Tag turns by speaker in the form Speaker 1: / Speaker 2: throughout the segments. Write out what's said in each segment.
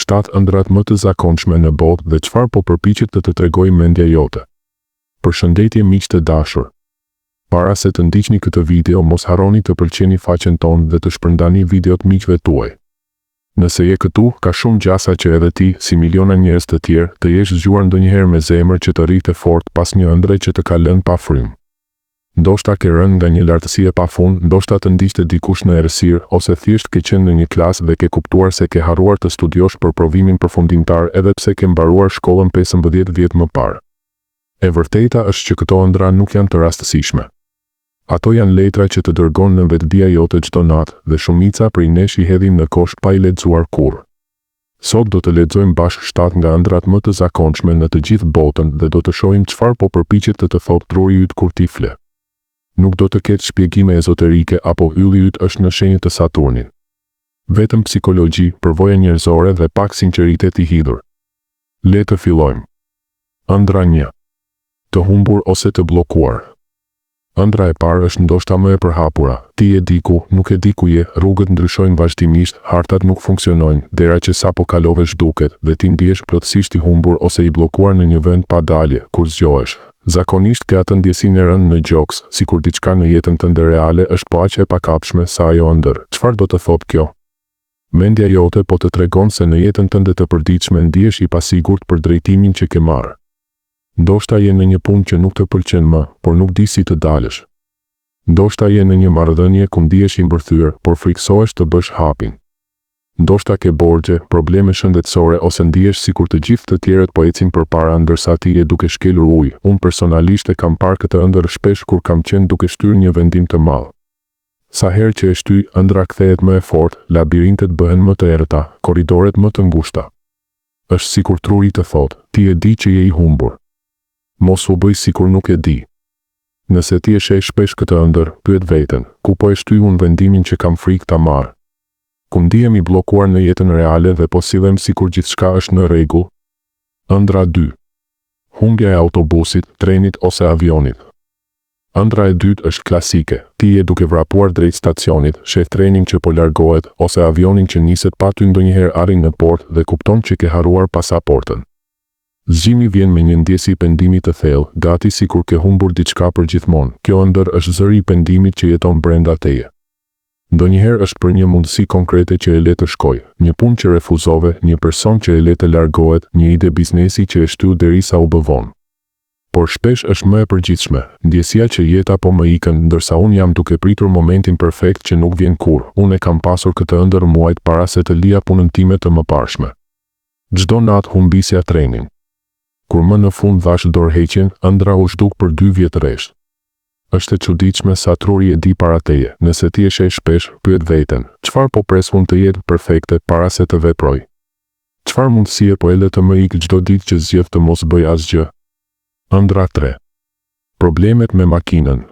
Speaker 1: 7 ëndrat më të zakonshme në botë dhe çfarë po përpiqet të tregojë mendja jote. Përshëndetje miq të dashur. Para se të ndiqni këtë video, mos harroni të pëlqeni faqen tonë dhe të shpërndani videot miqve tuaj. Nëse je këtu, ka shumë gjasa që edhe ti, si miliona njerëz të tjerë, të jesh zgjuar ndonjëherë me zemër që të rritë fort pas një ëndre që të ka lënë pa frymë. Ndoshta ke rënë nga një lartësi e pafund, ndoshta të ndiqte dikush në errësirë, ose thjesht ke qenë në një klasë dhe ke kuptuar se ke harruar të studiosh për provimin përfundimtar edhe pse ke mbaruar shkollën 15 vjet më parë. E vërteta është që këto ëndra nuk janë të rastësishme. Ato janë letra që të dërgon në vetdia jote çdo natë dhe shumica prej nesh i hedhim në kosh pa i lexuar kurrë. Sot do të lexojmë bashkë 7 nga ëndrat më të zakonshme në të gjithë botën dhe do të shohim çfarë po përpiqet të thotë truri yt kur ti fle. Nuk do të ketë shpjegime ezoterike apo ylli yt është në shenjë të Saturnit. Vetëm psikologji, përvoja njerëzore dhe pak sinqeritet i hidhur. Le të fillojmë. Ëndra 1. Të humbur ose të bllokuar. Ëndra e parë është ndoshta më e përhapura. Ti e di ku, nuk e di ku je, rrugët ndryshojnë vazhdimisht, hartat nuk funksionojnë, dera që sapo kalove zhduket dhe ti ndihesh plotësisht i humbur ose i bllokuar në një vend pa dalje. Kur zgjohesh, zakonisht ke atë ndjesinë e rënë në gjoks, sikur diçka në jetën tënde reale është po aq e pakapshme sa ajo ëndër. Çfarë do të thotë kjo? Mendja jote po të tregon se në jetën tënde të përditshme ndihesh i pasigurt për drejtimin që ke marrë. Ndoshta je në një punë që nuk të pëlqen më, por nuk di si të dalësh. Ndoshta je në një marrëdhënie ku ndihesh i mbërthyer, por friksohesh të bësh hapin. Ndoshta ke borxhe, probleme shëndetësore ose ndihesh sikur të gjithë të tjerët po ecin përpara ndërsa ti je duke shkelur ujë. Unë personalisht e kam parë këtë ëndër shpesh kur kam qenë duke shtyrë një vendim të madh. Sa herë që e shtyj, ëndra kthehet më e fortë, labirintet bëhen më të errëta, korridoret më të ngushta. Është sikur truri të thotë, ti e di që je i humbur. Mos u bëj sikur nuk e di. Nëse ti e sheh shpesh këtë ëndër, pyet veten, ku po e shtyj unë vendimin që kam frikë ta marr? Ku ndihem i bllokuar në jetën reale dhe po sillem sikur gjithçka është në rregull? Ëndra 2. Humbja e autobusit, trenit ose avionit. Ëndra e dytë është klasike. Ti je duke vrapuar drejt stacionit, sheh trenin që po largohet ose avionin që niset pa ty ndonjëherë arrin në portë dhe kupton që ke harruar pasaportën. Zgjimi vjen me një ndjesi pendimi të thellë, gati sikur ke humbur diçka për gjithmonë. Kjo ëndër është zëri i pendimit që jeton brenda teje. Ndonjëherë është për një mundësi konkrete që e le të shkojë, një punë që refuzove, një person që e le të largohet, një ide biznesi që e shtyu derisa u bë vonë. Por shpesh është më e përgjithshme, ndjesia që jeta po më ikën, ndërsa unë jam duke pritur momentin perfekt që nuk vjen kurrë. Unë e kam pasur këtë ëndër muajt para se të lija punën time të mëparshme. Çdo natë humbisja trenin. Kur më në fund dhash dorëheqjen, ëndra u zhduk për 2 vjet rresht. Është e çuditshme sa truri e di para teje. Nëse ti e sheh shpesh, pyet veten, çfarë po pres unë të jetë perfekte para se të veproj? Çfarë mundësie po e lë të më ikë çdo ditë që zgjedh të mos bëj asgjë? Ëndra 3. Problemet me makinën.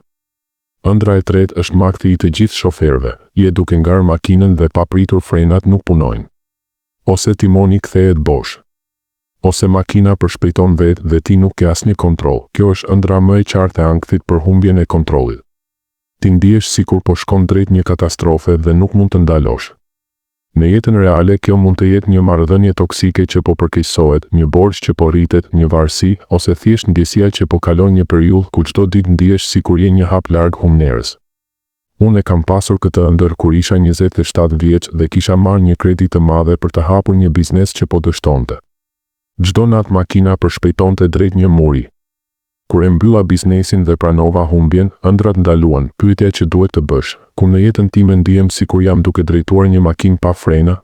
Speaker 1: Ëndra e tretë është makthi i të gjithë shoferëve. Je duke ngarë makinën dhe papritur frenat nuk punojnë. Ose timoni kthehet bosh. Ose makina përshpejton vetë dhe ti nuk ke asnjë kontroll. Kjo është ëndra më e qartë e ankthit për humbjen e kontrollit. Ti ndihesh sikur po shkon drejt një katastrofe dhe nuk mund të ndalosh. Në jetën reale kjo mund të jetë një marrëdhënie toksike që po përkeqësohet, një borxh që po rritet, një varësi ose thjesht ndjesia që po kalon një periudhë ku çdo ditë ndihesh sikur je një hap larg humnerës. Unë e kam pasur këtë ëndër kur isha 27 vjeç dhe kisha marrë një kredi të madhe për të hapur një biznes që po dështonte. Çdo natë makina përshpejtonte drejt një muri. Kur e mbylla biznesin dhe pranova humbjen, ëndrat ndaluan. Pyetja që duhet të bësh, ku në jetën time ndihem sikur jam duke drejtuar një makinë pa frena?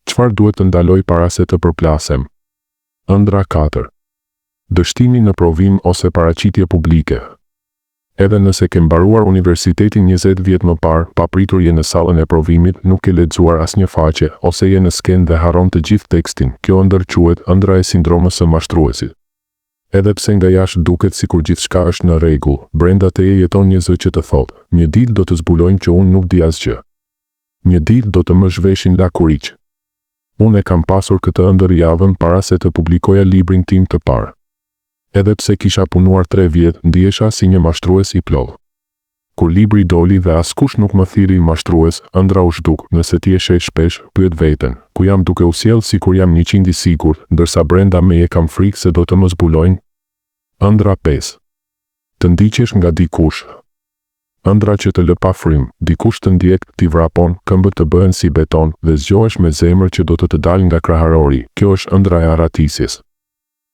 Speaker 1: Çfarë duhet të ndaloj para se të përplasem? Ëndra 4. Dështimi në provim ose paraqitje publike. Edhe nëse ke mbaruar universitetin 20 vjet më parë, papritur je në sallën e provimit, nuk ke lexuar asnjë faqe ose je në skenë dhe harron të gjithë tekstin. Kjo ëndër quhet ëndra e sindromës së mashtruesit. Edhe pse nga jashtë duket sikur gjithçka është në rregull, brenda teje jeton një zë që të thotë, një ditë do të zbulojnë që unë nuk di asgjë. Një ditë do të më zhveshin la kuriq. Unë e kam pasur këtë ëndër javën para se të publikoja librin tim të parë. Edhe pse kisha punuar 3 vjet, ndihesha si një mashtrues i plodh. Kur libri doli dhe askush nuk më thiri mashtrues, ëndra u zhduk, nëse ti e sheh shpesh, pyet veten, ku jam duke u sjell sikur jam 100% i sigurt, ndërsa brenda meje kam frikë se do të më zbulojnë? Ëndra 5. Të ndiqesh nga dikush. Ëndra që të lë pa frymë, dikush të ndjek, t'i vrapon, këmbët të bëhen si beton dhe zgjohesh me zemër që do të dalë nga kraharori. Kjo është ëndra e arratisjes.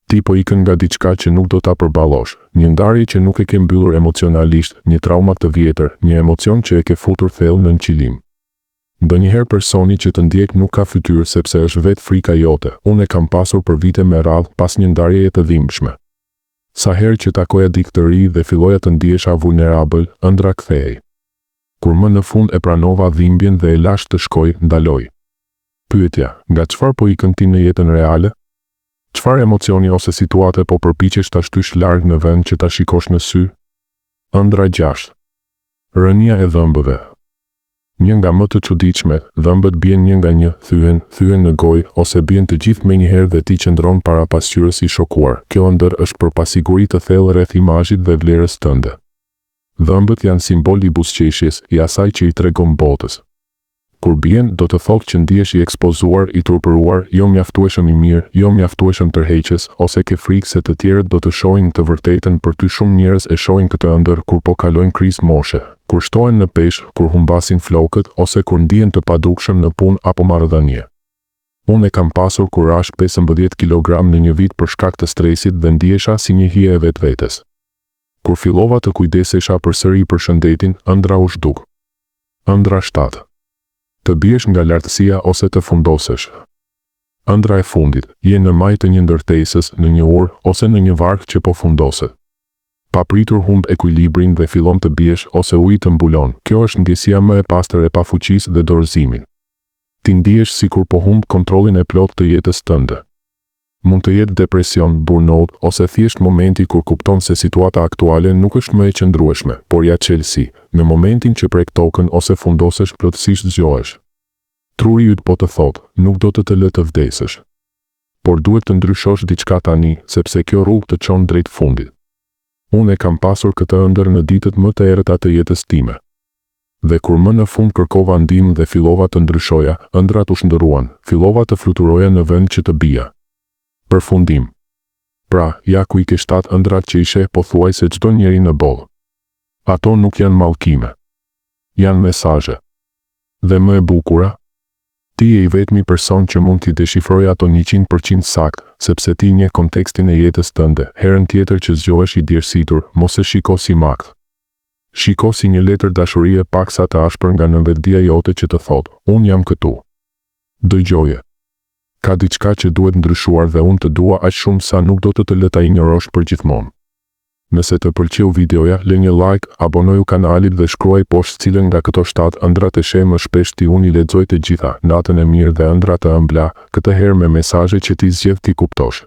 Speaker 1: Ti po ikën nga diçka që nuk do ta përballosh, një ndarje që nuk e ke mbyllur emocionalisht, një trauma të vjetër, një emocion që e ke futur thellë në qilim. Ndonjëherë personi që të ndjek nuk ka fytyrë sepse është vetë frika jote. Unë e kam pasur për vite me radhë pas një ndarjeje të dhimbshme. Sa herë që takoja dikë të ri dhe filloja të ndihesha vulnerabël, ëndra kthehej. Kur më në fund e pranova dhimbjen dhe e lash të shkoj, ndaloj. Pyetja, nga çfarë po ikën ti në jetën reale? Çfarë emocioni ose situate po përpiqesh ta shtysh larg në vend që ta shikosh në sy? Ëndra 6. Rënia e dhëmbëve. Një nga më të çuditshme, dhëmbët bien një nga një, thyen në gojë ose bien të gjithë menjëherë dhe ti qëndron para pasqyrës i shokuar. Kjo ëndër është për pasiguri të thellë rreth imazhit dhe vlerës tënde. Dhëmbët janë simbol i buzëqeshjes, i asaj që i tregon botës. Kur bien, do të thotë që ndihesh i ekspozuar, i turpëruar, jo mjaftueshëm i mirë, jo mjaftueshëm tërheqës, ose ke frikë se të tjerët do të shohin të vërtetën për ty. Shumë njerëz e shohin këtë ëndër kur po kalojnë krizë moshe, kur shtohen në peshë, kur humbasin flokët, ose kur ndihen të padukshëm në punë apo marrëdhënie. Unë e kam pasur kurash 15 kg në një vit për shkak të stresit dhe ndihesha si një hije e vetvetes. Kur fillova të kujdesesha përsëri për shëndetin, ëndra u zhduk. Ëndra 7. Të biesh nga lartësia ose të fundosesh. Ëndra e fundit, je në majtë të një ndërtesës, në një orë ose në një varg që po fundoset. Papritur humb ekuilibrin dhe fillon të biesh ose uji të mbulon. Kjo është ndjesia më e pastër e pafuqisë dhe dorëzimin. Ti ndihesh sikur po humb kontrollin e plot të jetës tënde. Mund të jetë depresion, burnout ose thjesht momenti kur kupton se situata aktuale nuk është më e qëndrueshme, por ja çelësi. Në momentin që prek tokën ose fundosesh, plotësisht zgjohesh. Truri yt po të thotë, nuk do të lë të vdesësh. Por duhet të ndryshosh diçka tani, sepse kjo rrugë të çon drejt fundit. Unë e kam pasur këtë ëndër në ditët më të errëta të jetës time. Dhe kur më në fund kërkova ndihmë dhe fillova të ndryshoja, ëndrat u shndërruan, fillova të fluturoja në vend që të bija. Përfundim. Pra, ja ku i ke 7 ëndrat që i sheh pothuajse çdo njeri në botë. Ato nuk janë mallkime. Janë mesazhe. Dhe më e bukura, ti je i vetmi person që mund t'i deshifrojë ato 100% sakt, sepse ti njeh kontekstin e jetës tënde. Herën tjetër që zgjohesh i djersitur, mos e shiko si makt. Shiko si një letër dashurie paksa të ashpër nga nënvetdia jote që të thotë, unë jam këtu. Dëgjoje. Ka diçka që duhet ndryshuar dhe unë të dua aq shumë sa nuk do të lë ta injorosh përgjithmonë. Nëse të pëlqeu videoja, lë një like, abonoju kanalit dhe shkruaj poshtë cilën nga këto 7 ëndrat e sheh më shpesh ti unë i lexoj të gjitha. Natën e mirë dhe ëndra të ëmbla, këtë herë me mesazhe që ti zgjedh ti kuptosh.